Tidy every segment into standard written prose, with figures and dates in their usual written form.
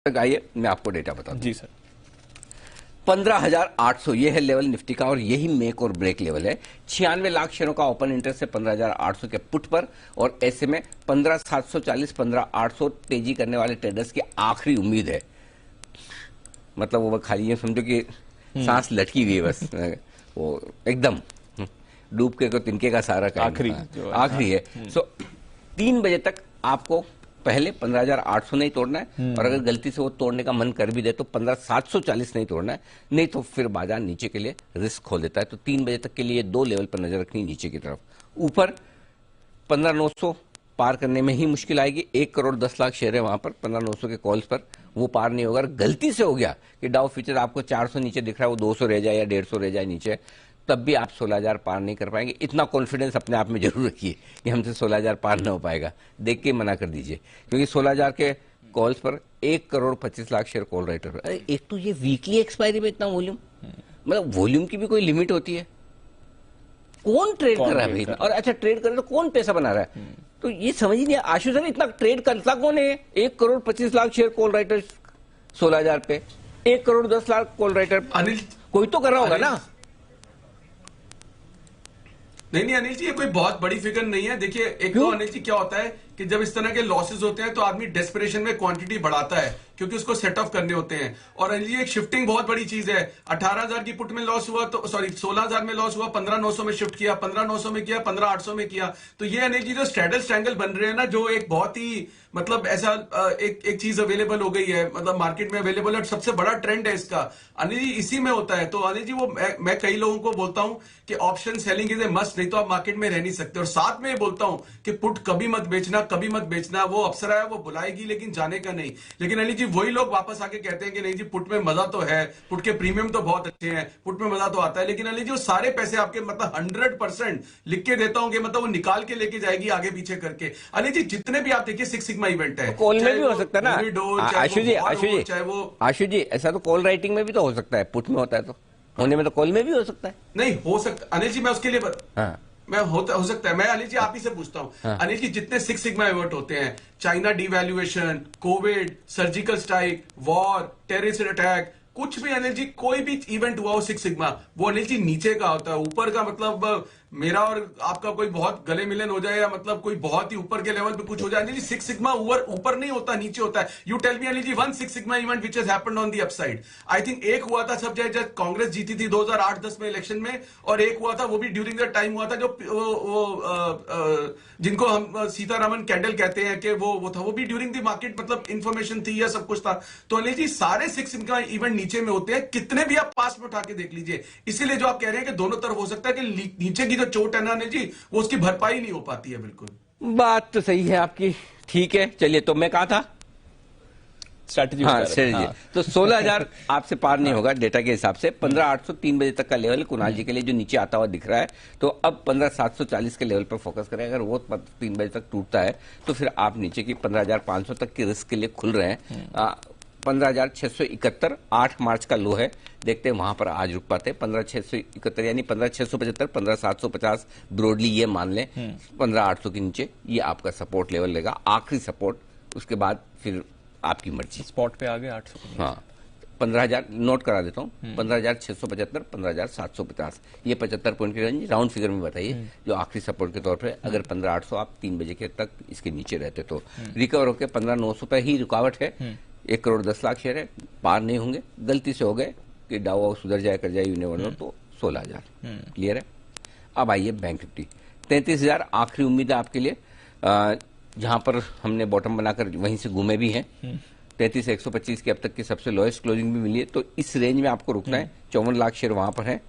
तक आइए मैं आपको डेटा बता दूं। जी सर। 15,800 ये है लेवल निफ्टी का और यही मेक और ब्रेक लेवल है। 96 लाख शेयरों का ओपन इंटरेस्ट है 15,800 के पुट पर और ऐसे में 15,740 15,800 तेजी करने वाले ट्रेडर्स की आखिरी उम्मीद है। मतलब वो खाली ये समझो कि सांस लटकी हुई है बस वो एकदम डूब के को तिनके का सारा आखिरी है। सो 3 बजे तक आपको पहले 15,800 नहीं तोड़ना है और अगर गलती से वो तोड़ने का मन कर भी दे तो 15,740 नहीं तोड़ना है, नहीं तो फिर बाजार नीचे के लिए रिस्क खोल देता है। तो 3 बजे तक के लिए 2 लेवल पर नजर रखनी नीचे की तरफ। ऊपर 15,900 पार करने में ही मुश्किल आएगी। 1 करोड़ 10 लाख शेयर है वहां पर 15,900 के कॉल्स पर, वो पार नहीं होगा। गलती से हो गया कि डाउ फ्यूचर आपको 400 नीचे दिख रहा है, वो 200 रह जाए या 150 रह जाए नीचे, तब भी आप 16,000 पार नहीं कर पाएंगे। इतना कॉन्फिडेंस अपने आप में जरूर रखिए कि हमसे 16,000 पार ना हो पाएगा, देख के मना कर दीजिए, क्योंकि 16,000 के कॉल्स पर 1 crore 25 lakh share call writer. अरे एक तो ये वीकली एक्सपायरी में इतना वॉल्यूम, मतलब वॉल्यूम की भी कोई लिमिट होती है। कौन ट्रेड कर रहा है भाई? और अच्छा ट्रेड कर रहा है तो कौन पैसा बना रहा है? तो ये समझ ही नहीं। आशु सर इतना ट्रेड करता कौन है? 1 crore 25 lakh share call writer 16,000 पे, 1 करोड़ 10 लाख कॉल राइटर, अनिल कोई तो कर रहा होगा ना। नहीं अनिल जी, ये कोई बहुत बड़ी फिगर नहीं है। देखिए एक तो अनिल जी क्या होता है कि जब इस तरह के लॉसेस होते हैं तो आदमी डेस्परेशन में क्वांटिटी बढ़ाता है क्योंकि उसको सेट ऑफ करने होते हैं। और अनिल जी एक शिफ्टिंग बहुत बड़ी चीज है। 18,000 की पुट में लॉस हुआ तो 16,000 में लॉस हुआ, 15,900 में शिफ्ट किया, 15,900 में किया, 15,800 में किया। तो ये अनिल जी जो स्ट्रैडल स्ट्रैंगल बन रहे हैं ना, जो एक बहुत ही मतलब ऐसा एक चीज अवेलेबल हो गई है, मतलब मार्केट में अवेलेबल है, सबसे बड़ा ट्रेंड है इसका अनिल जी, इसी में होता है। तो अनिल जी वो मैं कई लोगों को बोलता हूं कि option selling is a must, नहीं तो आप मार्केट में रह नहीं सकते। और साथ में बोलता हूं कि पुट कभी मत बेचना, कभी मत बेचना। वो अप्सरा है, वो बुलाएगी लेकिन जाने का नहीं। लेकिन अनिल जी वही लोग वापस आके कहते हैं कि नहीं जी पुट में मजा तो है, पुट के प्रीमियम तो बहुत अच्छे हैं, पुट में मजा तो आता है। लेकिन अनिल जी वो सारे पैसे आपके मतलब 100% लिख के देता हूं कि मतलब वो निकाल के लेके जाएगी आगे पीछे करके। अनिल जी जितने भी आप देखिए 6 सिग्मा इवेंट है, कॉल में भी हो सकता है ना आशु जी, ऐसा तो कॉल राइटिंग में भी तो हो सकता है, पुट में होता है तो होने में तो कॉल में भी हो सकता है। नहीं हो सकता अनिल जी, मैं उसके लिए मैं हो सकता है। मैं अनिल जी आप ही से पूछता हूं अनिल जी, जितने 6 सिग्मा इवेंट होते हैं, China devaluation, Covid, surgical strike, war, terrorist attack, कुछ भी अनिल जी कोई भी इवेंट हुआ हो 6 सिग्मा, वो अनिल जी नीचे का होता है। ऊपर का मतलब मेरा और आपका कोई बहुत गले मिलन हो जाए या मतलब कोई बहुत ही ऊपर के लेवल पे कुछ हो जाए, अनिल जी 6 सिग्मा ऊपर नहीं होता, नीचे होता है। You tell me Anil ji 1 6 sigma event which has happened on the upside. I think एक हुआ था सब जब कांग्रेस जीती थी 2008-10 में इलेक्शन में, और एक हुआ था वो भी ड्यूरिंग द टाइम हुआ था जो जिनको हम सीतारामन कैंडल कहते हैं कि वो था, वो भी ड्यूरिंग द मार्केट मतलब इंफॉर्मेशन थी या सब कुछ था। तो अनिल जी सारे 6 सिग्मा इवेंट नीचे में होते हैं, कितने भी आप पास में उठा के देख लीजिए। इसीलिए जो आप कह रहे हैं कि दोनों तरफ हो सकता है कि नीचे की जो चोट है ना अनिल जी, वो उसकी भरपाई नहीं हो पाती है। बिल्कुल बात तो सही है आपकी, ठीक है। चलिए तो मैं कहा था स्ट्रैटेजी। तो 16,000 आपसे पार नहीं होगा डेटा के हिसाब से। 15,800 3 बजे तक का लेवल कुणाल जी के लिए जो नीचे आता हुआ दिख रहा है। तो अब 15,740 के लेवल पर फोकस करें। अगर वो 3 बजे तक टूटता है तो फिर आप नीचे की 15,500 तक की रिस्क के लिए खुल रहे हैं। 15,671 8 मार्च का लो है, देखते हैं वहां पर आज रुक पाते हैं। 15,671 यानी 15,675 15,750 ब्रॉडली ये मान लें। 15,800 के नीचे ये आपका सपोर्ट लेवल लेगा, आखिरी सपोर्ट। उसके बाद फिर आपकी मर्जी। स्पॉट पे आ गए 800। हाँ 15,000 नोट करा देता हूँ, 15,675 15,750 ये 75 पॉइंट की रेंज राउंड फिगर में बताइए जो आखिरी सपोर्ट के तौर पे। अगर 15,800 आप 3 बजे के तक इसके नीचे रहते तो रिकवर होकर 15,900 पे ही रुकावट है। 1 करोड़ 10 लाख शेयर है, पार नहीं होंगे। गलती से हो गए कि डाउ सुधर जाए कर जाए यूनिवर्सल तो 16,000 क्लियर है। अब आइए बैंक निफ्टी 33,000 आखिरी उम्मीद है आपके लिए, जहां पर हमने बॉटम बनाकर वहीं से घूमे भी हैं। 33,125 की अब तक की सबसे लोएस्ट क्लोजिंग भी मिली है। तो इस रेंज में आपको रुकना है। 54 लाख शेयर वहां पर है।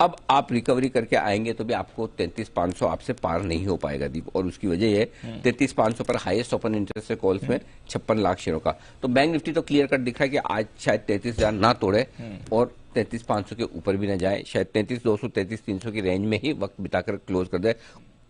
अब आप रिकवरी करके आएंगे तो भी आपको 33,500 आपसे पार नहीं हो पाएगा दीप, और उसकी वजह है 33,500 पर हाईएस्ट ओपन इंटरेस्ट है कॉल्स में 56 लाख शेयरों का। तो बैंक निफ्टी तो क्लियर कट दिख रहा है कि आज शायद 33,000 ना तोड़े और 33,500 के ऊपर भी ना जाए, शायद 33,200 33,300 की रेंज में ही वक्त बिताकर क्लोज कर दे।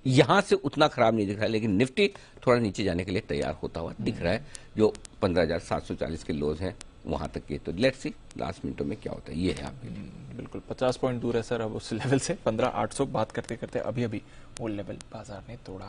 यहां से उतना खराब नहीं दिख रहा है, लेकिन निफ्टी थोड़ा नीचे जाने के लिए तैयार होता हुआ दिख रहा है, जो 15,740 के लोज हैं वहां तक के। तो लेट्स सी लास्ट मिनटों में क्या होता है। ये है आपके लिए बिल्कुल 50 पॉइंट दूर है सर अब उस लेवल से। 15,800 बात करते करते अभी वो लेवल बाजार ने तोड़ा है।